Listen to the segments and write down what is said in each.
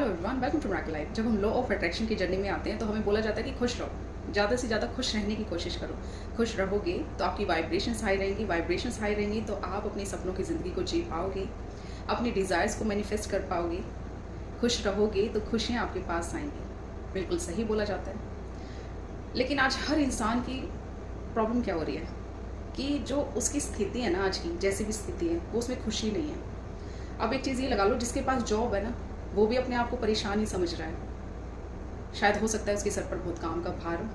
Everyone, welcome to miracle life. जब हम law of attraction की जर्नी में आते हैं तो हमें बोला जाता है कि खुश रहो, ज़्यादा से ज़्यादा खुश रहने की कोशिश करो। खुश रहोगे तो आपकी वाइब्रेशंस हाई रहेंगी, वाइब्रेशंस हाई रहेंगी तो आप अपने सपनों की ज़िंदगी को जी पाओगे, अपनी डिज़ायर्स को मैनिफेस्ट कर पाओगे। खुश रहोगे तो खुशियाँ आपके पास आएंगी। बिल्कुल सही बोला जाता है। लेकिन आज हर इंसान की प्रॉब्लम क्या हो रही है कि जो उसकी स्थिति है ना, आज की जैसी भी स्थिति है, वो उसमें खुशी नहीं है। अब एक चीज़ ये लगा लो, जिसके पास जॉब है ना, वो भी अपने आप को परेशान ही समझ रहा है। शायद हो सकता है उसके सर पर बहुत काम का भार हो,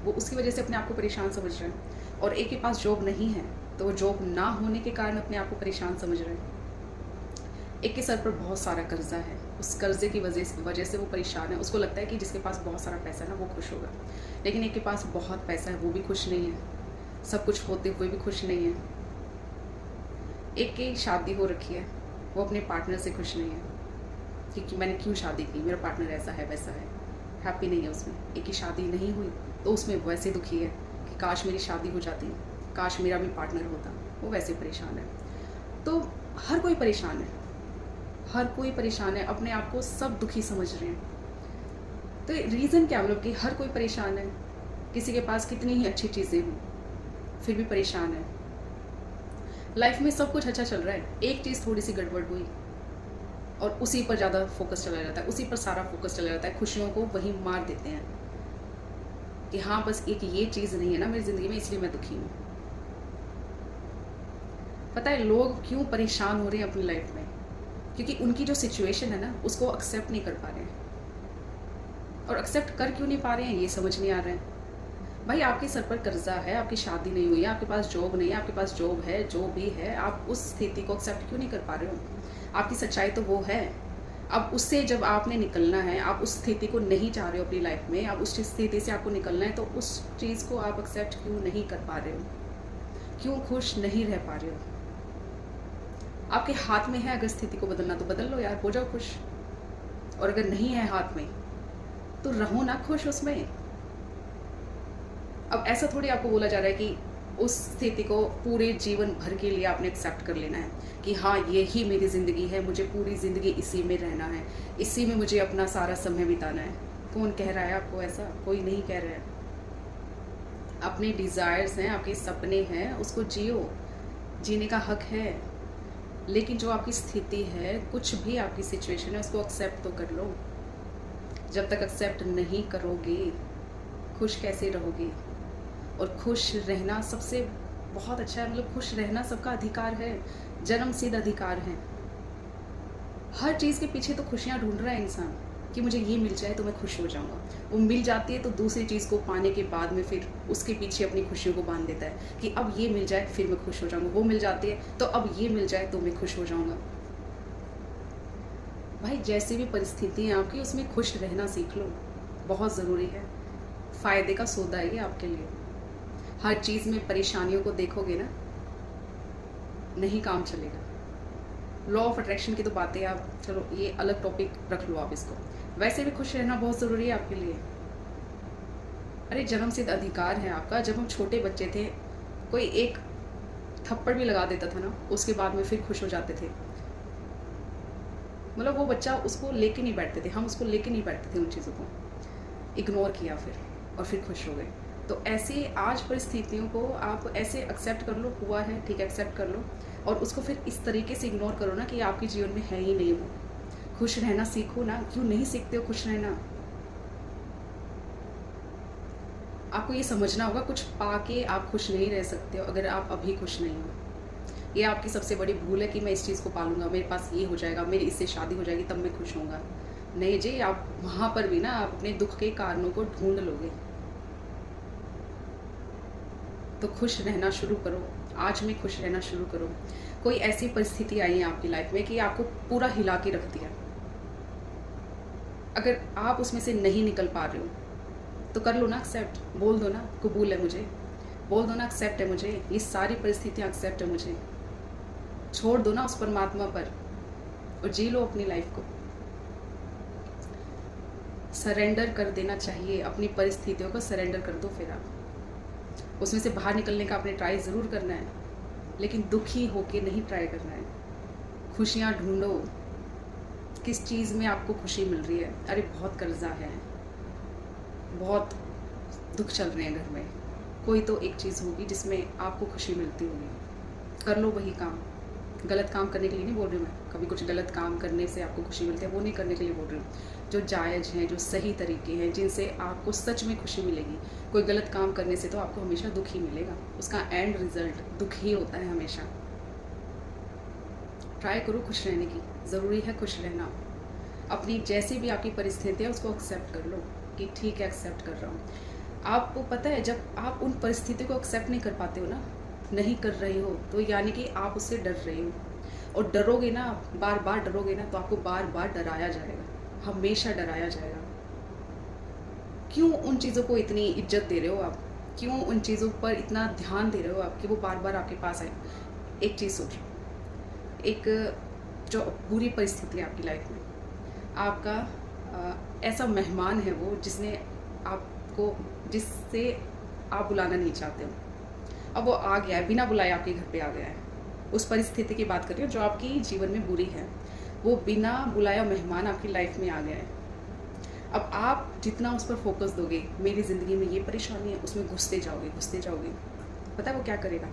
वो उसकी वजह से अपने आप को परेशान समझ रहा है। और एक के पास जॉब नहीं है तो वो जॉब ना होने के कारण अपने आप को परेशान समझ रहा है। एक के सर पर बहुत सारा कर्जा है, उस कर्जे की वजह से वो परेशान है। उसको लगता है कि जिसके पास बहुत सारा पैसा है ना, वो खुश होगा। लेकिन एक के पास बहुत पैसा है, वो भी खुश नहीं है। सब कुछ होते हुए भी खुश नहीं है। एक की शादी हो रखी है, वो अपने पार्टनर से खुश नहीं है कि मैंने क्यों शादी की, मेरा पार्टनर ऐसा है वैसा है, हैप्पी नहीं है उसमें। एक की शादी नहीं हुई तो उसमें वैसे दुखी है कि काश मेरी शादी हो जाती, काश मेरा भी पार्टनर होता, वो वैसे परेशान है। तो हर कोई परेशान है, हर कोई परेशान है, अपने आप को सब दुखी समझ रहे हैं। तो रीज़न क्या, मतलब कि हर कोई परेशान है। किसी के पास कितनी ही अच्छी चीज़ें हों फिर भी परेशान है। लाइफ में सब कुछ अच्छा चल रहा है, एक चीज़ थोड़ी सी गड़बड़ हुई और उसी पर ज़्यादा फोकस चला जाता है, उसी पर सारा फोकस चला जाता है। खुशियों को वहीं मार देते हैं कि हाँ बस एक ये चीज़ नहीं है ना मेरी ज़िंदगी में, इसलिए मैं दुखी हूँ। पता है लोग क्यों परेशान हो रहे हैं अपनी लाइफ में? क्योंकि उनकी जो सिचुएशन है ना, उसको एक्सेप्ट नहीं कर पा रहे हैं। और एक्सेप्ट कर क्यों नहीं पा रहे हैं, ये समझ नहीं आ रहा है। भाई आपके सर पर कर्जा है, आपकी शादी नहीं हुई है, आपके पास जॉब नहीं है, आपके पास जॉब है, जो भी है, आप उस स्थिति को एक्सेप्ट क्यों नहीं कर पा रहे हो? आपकी सच्चाई तो वो है। अब उससे जब आपने निकलना है, आप उस स्थिति को नहीं चाह रहे हो अपनी लाइफ में, अब उस स्थिति से आपको निकलना है, तो उस चीज़ को आप एक्सेप्ट क्यों नहीं कर पा रहे हो? क्यों खुश नहीं रह पा रहे हो? आपके हाथ में है, अगर स्थिति को बदलना तो बदल लो यार, हो जाओ खुश। और अगर नहीं है हाथ में तो रहो ना खुश उसमें। अब ऐसा थोड़ी आपको बोला जा रहा है कि उस स्थिति को पूरे जीवन भर के लिए आपने एक्सेप्ट कर लेना है कि हाँ ये ही मेरी ज़िंदगी है, मुझे पूरी ज़िंदगी इसी में रहना है, इसी में मुझे अपना सारा समय बिताना है। कौन कह रहा है आपको ऐसा? कोई नहीं कह रहा है। अपने डिज़ायर्स हैं, आपके सपने हैं, उसको जियो, जीने का हक है। लेकिन जो आपकी स्थिति है, कुछ भी आपकी सिचुएशन है, उसको एक्सेप्ट तो कर लो। जब तक एक्सेप्ट नहीं करोगे, खुश कैसे रहोगे? और खुश रहना सबसे बहुत अच्छा है, मतलब खुश रहना सबका अधिकार है, जन्मसिद्ध अधिकार है। हर चीज़ के पीछे तो खुशियाँ ढूंढ रहा है इंसान कि मुझे ये मिल जाए तो मैं खुश हो जाऊंगा। वो मिल जाती है तो दूसरी चीज़ को पाने के बाद में फिर उसके पीछे अपनी खुशियों को बांध देता है कि अब ये मिल जाए फिर मैं खुश हो जाऊंगा। वो मिल जाती है तो अब ये मिल जाए तो मैं खुश हो जाऊंगा। भाई जैसी भी परिस्थिति है आपकी, उसमें खुश रहना सीख लो, बहुत ज़रूरी है। फ़ायदे का सौदा है ये आपके लिए। हर चीज़ में परेशानियों को देखोगे ना, नहीं काम चलेगा। लॉ ऑफ अट्रैक्शन की तो बातें आप चलो ये अलग टॉपिक रख लो आप इसको। वैसे भी खुश रहना बहुत ज़रूरी है आपके लिए। अरे जन्मसिद्ध अधिकार है आपका। जब हम छोटे बच्चे थे, कोई एक थप्पड़ भी लगा देता था ना, उसके बाद में फिर खुश हो जाते थे। मतलब वो बच्चा उसको लेके नहीं बैठते थे, हम उसको लेके नहीं बैठते थे, उन चीज़ों को इग्नोर किया फिर, और फिर खुश हो गए। तो ऐसी आज परिस्थितियों को आप ऐसे एक्सेप्ट कर लो, हुआ है ठीक है, एक्सेप्ट कर लो, और उसको फिर इस तरीके से इग्नोर करो ना कि आपके जीवन में है ही नहीं वो। खुश रहना सीखो ना, क्यों नहीं सीखते हो खुश रहना? आपको ये समझना होगा, कुछ पाके आप खुश नहीं रह सकते हो अगर आप अभी खुश नहीं हो। ये आपकी सबसे बड़ी भूल है कि मैं इस चीज़ को पालूंगा, मेरे पास ये हो जाएगा, मेरी इससे शादी हो जाएगी तब मैं खुश होऊंगा। नहीं जी, आप वहाँ पर भी ना अपने दुख के कारणों को ढूंढ लोगे। तो खुश रहना शुरू करो, आज में खुश रहना शुरू करो। कोई ऐसी परिस्थिति आई है आपकी लाइफ में कि आपको पूरा हिला के रख दिया, अगर आप उसमें से नहीं निकल पा रहे हो तो कर लो ना एक्सेप्ट। बोल दो ना कबूल है मुझे, बोल दो ना एक्सेप्ट है मुझे, ये सारी परिस्थितियाँ एक्सेप्ट है मुझे। छोड़ दो ना उस परमात्मा पर और जी लो अपनी लाइफ को। सरेंडर कर देना चाहिए, अपनी परिस्थितियों को सरेंडर कर दो। फिर आप उसमें से बाहर निकलने का आपने ट्राई ज़रूर करना है, लेकिन दुखी होके नहीं ट्राई करना है। खुशियाँ ढूंढो, किस चीज़ में आपको खुशी मिल रही है? अरे बहुत कर्जा है, बहुत दुख चल रहे हैं घर में, कोई तो एक चीज़ होगी जिसमें आपको खुशी मिलती होगी, कर लो वही काम। गलत काम करने के लिए नहीं बोल रही हूँ मैं, कभी कुछ गलत काम करने से आपको खुशी मिलती है वो नहीं करने के लिए बोल रही हूँ। जो जायज़ हैं, जो सही तरीके हैं, जिनसे आपको सच में खुशी मिलेगी। कोई गलत काम करने से तो आपको हमेशा दुख ही मिलेगा, उसका एंड रिजल्ट दुख ही होता है हमेशा। ट्राई करो खुश रहने की, ज़रूरी है खुश रहना। अपनी जैसी भी आपकी परिस्थिति है उसको एक्सेप्ट कर लो कि ठीक है, एक्सेप्ट कर रहा हूँ। आपको पता है, जब आप उन परिस्थिति को एक्सेप्ट नहीं कर पाते हो ना, नहीं कर रहे हो, तो यानी कि आप उससे डर रहे हो। और डरोगे ना, बार बार डरोगे ना, तो आपको बार बार डराया जाएगा, हमेशा डराया जाएगा। क्यों उन चीज़ों को इतनी इज्जत दे रहे हो आप? क्यों उन चीज़ों पर इतना ध्यान दे रहे हो आप कि वो बार बार आपके पास आए? एक चीज़ सोचो, एक जो बुरी परिस्थिति है आपकी लाइफ में, आपका ऐसा मेहमान है वो जिसने आपको, जिससे आप बुलाना नहीं चाहते हो, अब वो आ गया है, बिना बुलाए आपके घर पे आ गया है। उस परिस्थिति की बात कर रही हूँ जो आपकी जीवन में बुरी है, वो बिना बुलाया मेहमान आपकी लाइफ में आ गया है। अब आप जितना उस पर फोकस दोगे, मेरी ज़िंदगी में ये परेशानी है, उसमें घुसते जाओगे घुसते जाओगे, पता है वो क्या करेगा?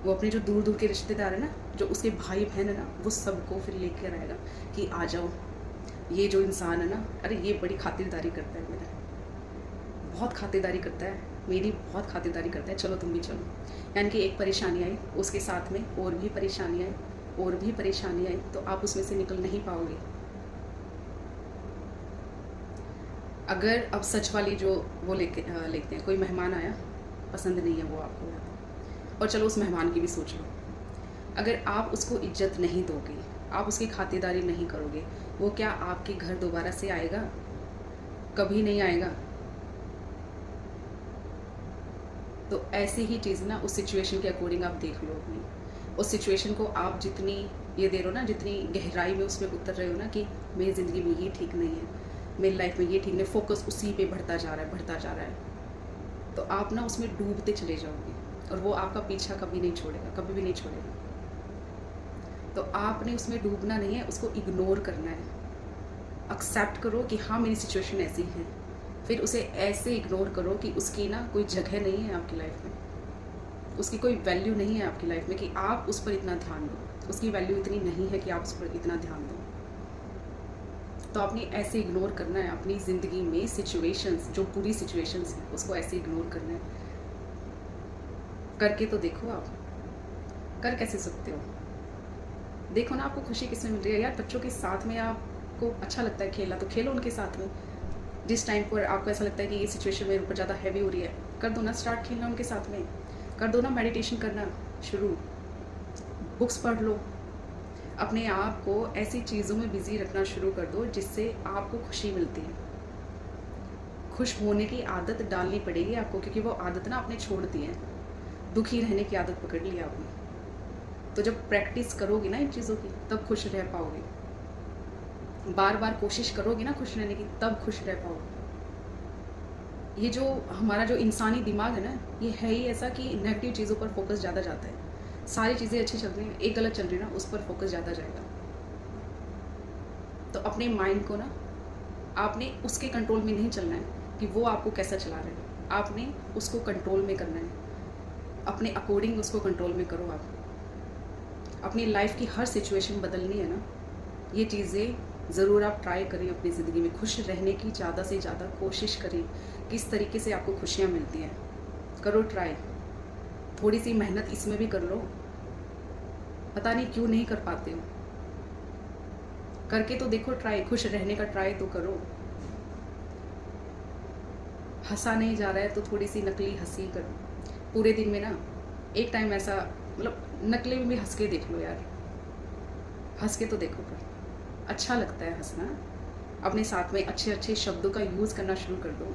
वो अपने जो दूर दूर के रिश्तेदार है ना, जो उसके भाई बहन है ना, वो सबको फिर लेकर आएगा कि आ जाओ, ये जो इंसान है ना, अरे ये बड़ी खातिरदारी करता है मेरा, बहुत खातिरदारी करता है मेरी, बहुत खातिरदारी करता है, चलो तुम भी चलो। यानी कि एक परेशानी आई, उसके साथ में और भी परेशानी आई, और भी परेशानी आई, तो आप उसमें से निकल नहीं पाओगे। अगर अब सच वाली जो वो लेते हैं, कोई मेहमान आया, पसंद नहीं है वो आपको, और चलो उस मेहमान की भी सोच लो, अगर आप उसको इज्जत नहीं दोगे, आप उसकी खातिरदारी नहीं करोगे, वो क्या आपके घर दोबारा से आएगा? कभी नहीं आएगा। तो ऐसी ही चीज़ ना उस सिचुएशन के अकॉर्डिंग आप देख लो अपनी, उस सिचुएशन को आप जितनी ये दे रहे हो ना, जितनी गहराई में उसमें उतर रहे हो ना कि मेरी ज़िंदगी में ये ठीक नहीं है, मेरी लाइफ में ये ठीक नहीं, फोकस उसी पे बढ़ता जा रहा है, बढ़ता जा रहा है, तो आप ना उसमें डूबते चले जाओगे और वो आपका पीछा कभी नहीं छोड़ेगा, कभी भी नहीं छोड़ेगा। तो आपने उसमें डूबना नहीं है, उसको इग्नोर करना है। एक्सेप्ट करो कि हाँ मेरी सिचुएशन ऐसी है, फिर उसे ऐसे इग्नोर करो कि उसकी ना कोई जगह नहीं है आपकी लाइफ में, उसकी कोई वैल्यू नहीं है आपकी लाइफ में कि आप उस पर इतना ध्यान दो, उसकी वैल्यू इतनी नहीं है कि आप उस पर इतना ध्यान दो। तो आपने ऐसे इग्नोर करना है अपनी ज़िंदगी में सिचुएशंस, जो पूरी सिचुएशंस हैं उसको ऐसे इग्नोर करना है। करके तो देखो, आप कर कैसे सकते हो? देखो ना आपको खुशी किसमें मिल रही है यार। बच्चों के साथ में आपको अच्छा लगता है खेलना, तो खेलो उनके साथ में। जिस टाइम पर आपको ऐसा लगता है कि ये सिचुएशन मेरे ऊपर ज़्यादा हैवी हो रही है, कर दो ना स्टार्ट खेलना उनके साथ में, कर दो ना मेडिटेशन करना शुरू, बुक्स पढ़ लो, अपने आप को ऐसी चीज़ों में बिज़ी रखना शुरू कर दो जिससे आपको खुशी मिलती है। खुश होने की आदत डालनी पड़ेगी आपको, क्योंकि वो आदत ना आपने छोड़ दी है, दुखी रहने की आदत पकड़ ली आपने। तो जब प्रैक्टिस करोगे ना इन चीज़ों की, तब खुश रह पाओगे। बार बार कोशिश करोगे ना खुश रहने की, तब खुश रह पाओगे। ये जो हमारा जो इंसानी दिमाग है ना, ये है ही ऐसा कि नेगेटिव चीज़ों पर फोकस ज़्यादा जाता है। सारी चीज़ें अच्छी चल रही हैं, एक गलत चल रही है ना, उस पर फोकस ज़्यादा जाएगा। तो अपने माइंड को ना आपने उसके कंट्रोल में नहीं चलना है कि वो आपको कैसा चला रहा है, आपने उसको कंट्रोल में करना है, अपने अकॉर्डिंग उसको कंट्रोल में करो। आप अपनी लाइफ की हर सिचुएशन बदलनी है ना, ये चीज़ें ज़रूर आप ट्राई करें अपनी ज़िंदगी में। खुश रहने की ज़्यादा से ज़्यादा कोशिश करें, किस तरीके से आपको खुशियाँ मिलती हैं, करो ट्राई। थोड़ी सी मेहनत इसमें भी कर लो, पता नहीं क्यों नहीं कर पाते हो, करके तो देखो ट्राई, खुश रहने का ट्राई तो करो। हंसा नहीं जा रहा है तो थोड़ी सी नकली हंसी करो पूरे दिन में ना, एक टाइम ऐसा, मतलब नकली में भी हंस के देख लो यार, हंस के तो देखो, पर अच्छा लगता है हंसना। अपने साथ में अच्छे अच्छे शब्दों का यूज़ करना शुरू कर दो।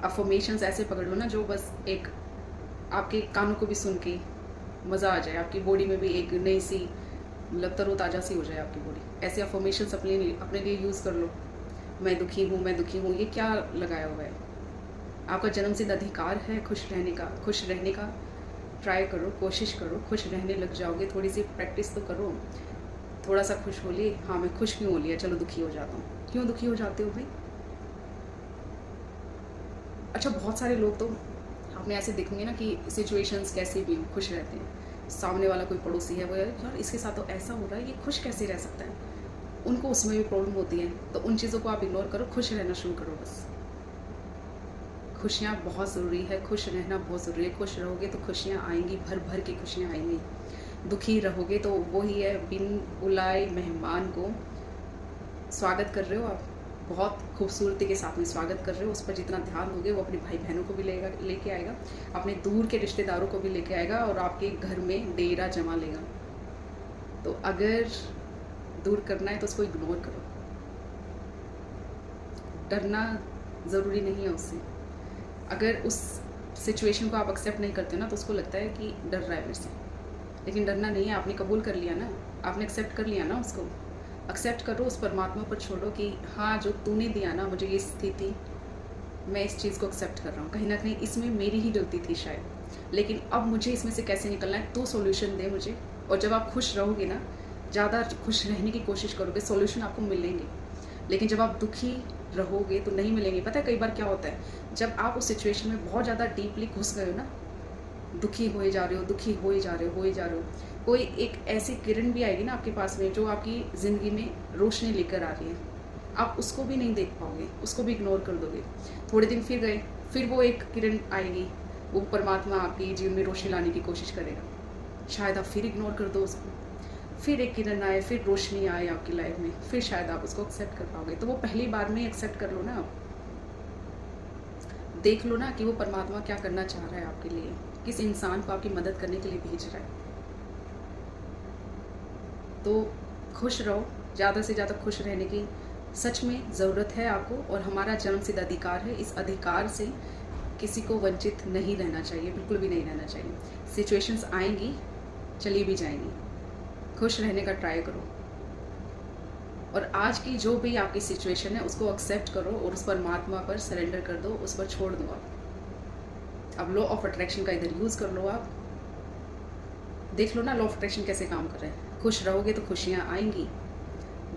अफर्मेशंस ऐसे पकड़ लो ना जो बस एक आपके कानों को भी सुन के मज़ा आ जाए, आपकी बॉडी में भी एक नई सी, मतलब तरोताज़ा सी हो जाए आपकी बॉडी। ऐसे अफर्मेशंस अपने लिए यूज़ कर लो। मैं दुखी हूँ, मैं दुखी हूँ, ये क्या लगाया हुआ है? आपका जन्मसिद्ध अधिकार है खुश रहने का। खुश रहने का ट्राई करो, कोशिश करो, खुश रहने लग जाओगे। थोड़ी सी प्रैक्टिस तो करो। थोड़ा सा खुश हो लिए, हाँ मैं खुश क्यों हो लिया, चलो दुखी हो जाता हूँ। क्यों दुखी हो जाते हो भाई? अच्छा, बहुत सारे लोग तो आपने ऐसे देखेंगे ना कि सिचुएशंस कैसे भी खुश रहते हैं। सामने वाला कोई पड़ोसी है, वो यार इसके साथ तो ऐसा हो रहा है, ये खुश कैसे रह सकता है? उनको उसमें भी प्रॉब्लम होती है। तो उन चीज़ों को आप इग्नोर करो, खुश रहना शुरू करो बस। खुशियाँ बहुत ज़रूरी है, खुश रहना बहुत ज़रूरी है। खुश रहोगे तो खुशियाँ आएंगी, भर भर की खुशियाँ आएंगी। दुखी रहोगे तो वो ही है, बिन बुलाए मेहमान को स्वागत कर रहे हो आप, बहुत खूबसूरती के साथ में स्वागत कर रहे हो। उस पर जितना ध्यान दोगे वो अपने भाई बहनों को भी लेके आएगा, अपने दूर के रिश्तेदारों को भी लेके आएगा और आपके घर में डेरा जमा लेगा। तो अगर दूर करना है तो उसको इग्नोर करो। डरना ज़रूरी नहीं है उससे। अगर उस सिचुएशन को आप एक्सेप्ट नहीं करते ना तो उसको लगता है कि डर रहा है मेरे से, लेकिन डरना नहीं है। आपने कबूल कर लिया ना, आपने एक्सेप्ट कर लिया ना, उसको एक्सेप्ट करो, उस परमात्मा पर छोड़ो कि हाँ जो तूने दिया ना मुझे ये स्थिति, मैं इस चीज़ को एक्सेप्ट कर रहा हूँ। कहीं ना कहीं इसमें मेरी ही गलती थी शायद, लेकिन अब मुझे इसमें से कैसे निकलना है, तो सॉल्यूशन दे मुझे। और जब आप खुश रहोगे ना, ज़्यादा खुश रहने की कोशिश करोगे, सॉल्यूशन आपको मिलेंगे। लेकिन जब आप दुखी रहोगे तो नहीं मिलेंगे। पता है कई बार क्या होता है, जब आप उस सिचुएशन में बहुत ज़्यादा डीपली घुस गए हो ना, दुखी होए जा रहे हो, दुखी होए जा रहे हो, कोई एक ऐसी किरण भी आएगी ना आपके पास में जो आपकी ज़िंदगी में रोशनी लेकर आ रही है, आप उसको भी नहीं देख पाओगे, उसको भी इग्नोर कर दोगे। थोड़े दिन फिर गए, फिर वो एक किरण आएगी, वो परमात्मा आपकी जीवन में रोशनी लाने की कोशिश करेगा, शायद आप फिर इग्नोर कर दो उसको। फिर एक किरण आए, फिर रोशनी आए आपकी लाइफ में, फिर शायद आप उसको एक्सेप्ट कर पाओगे। तो वो पहली बार में एक्सेप्ट कर लो ना आप, देख लो ना कि वो परमात्मा क्या करना चाह रहा है आपके लिए, किस इंसान को आपकी मदद करने के लिए भेज रहा है। तो खुश रहो, ज़्यादा से ज़्यादा खुश रहने की सच में ज़रूरत है आपको, और हमारा जन्मसिद्ध अधिकार है। इस अधिकार से किसी को वंचित नहीं रहना चाहिए, बिल्कुल भी नहीं रहना चाहिए। सिचुएशंस आएंगी, चली भी जाएंगी, खुश रहने का ट्राई करो। और आज की जो भी आपकी सिचुएशन है उसको एक्सेप्ट करो और उस परमात्मा पर सरेंडर कर दो, उस पर छोड़ दो आप। अब लॉ ऑफ अट्रैक्शन का इधर यूज़ कर लो आप, देख लो ना लॉ ऑफ अट्रैक्शन कैसे काम कर रहा है। खुश रहोगे तो खुशियाँ आएंगी,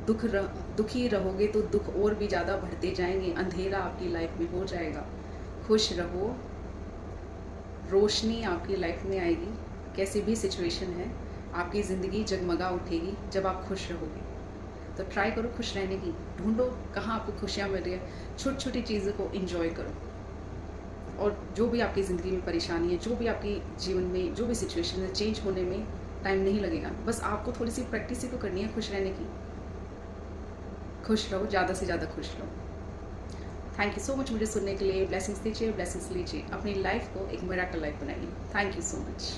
दुखी रहोगे तो दुख और भी ज़्यादा बढ़ते जाएंगे, अंधेरा आपकी लाइफ में हो जाएगा। खुश रहो, रोशनी आपकी लाइफ में आएगी। कैसी भी सिचुएशन है, आपकी ज़िंदगी जगमगा उठेगी जब आप खुश रहोगे। तो ट्राई करो खुश रहने की, ढूंढो कहाँ आपको खुशियाँ मिल रही है, छोटी छोटी चीज़ों को एंजॉय करो। और जो भी आपकी ज़िंदगी में परेशानी है, जो भी आपकी जीवन में जो भी सिचुएशन है, चेंज होने में टाइम नहीं लगेगा। बस आपको थोड़ी सी प्रैक्टिस ही तो करनी है खुश रहने की। खुश रहो, ज़्यादा से ज़्यादा खुश रहो। थैंक यू सो मच मुझे सुनने के लिए। ब्लेसिंग्स दीजिए, ब्लेसिंग्स लीजिए, अपनी लाइफ को एक मिरेकल लाइफ बनाइए। Thank you so much.